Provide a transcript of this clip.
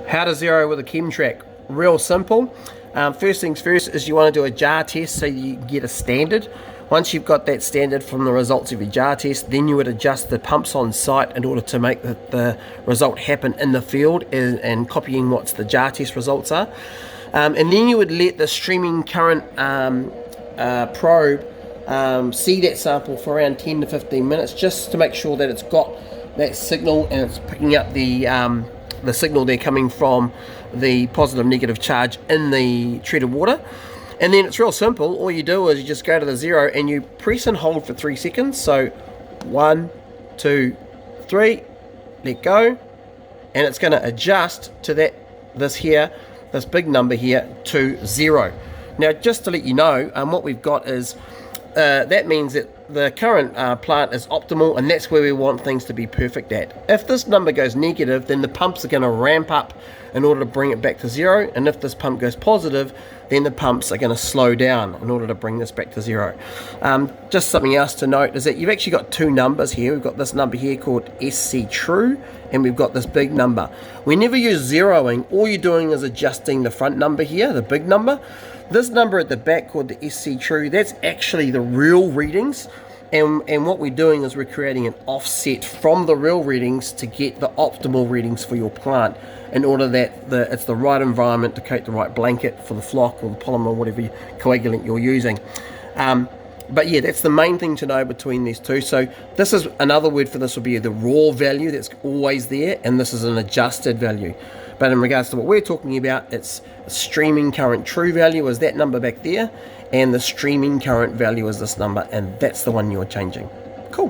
How to zero with a Chemtrac? Real simple. First things first is you want to do a jar test so you get a standard. Once you've got that standard from the results of your jar test, then you would adjust the pumps on site in order to make the result happen in the field and copying what the jar test results are. And then you would let the streaming current probe see that sample for around 10 to 15 minutes just to make sure that it's got that signal and it's picking up the signal there coming from the positive negative charge in the treated water. And then it's real simple. All you do is you just go to the zero and you press and hold for 3 seconds. So 1, 2, 3, let go, and it's going to adjust to this big number here to 0. Now just to let you know, what we've got is that means that the current plant is optimal, and that's where we want things to be perfect at. If this number goes negative, then the pumps are going to ramp up in order to bring it back to 0, and if this pump goes positive, then the pumps are going to slow down in order to bring this back to 0. Just something else to note is that you've actually got 2 numbers here. We've got this number here called SC True, and we've got this big number. We never use zeroing. All you're doing is adjusting the front number here, the big number. This number at the back called the SC True, that's actually the real readings, and what we're doing is we're creating an offset from the real readings to get the optimal readings for your plant in order that it's the right environment to coat the right blanket for the flock or the polymer or whatever coagulant you're using. But yeah, that's the main thing to know between these two. So this is another word for this would be the raw value that's always there, and this is an adjusted value. But in regards to what we're talking about, it's streaming current true value is that number back there, and the streaming current value is this number, and that's the one you're changing. Cool.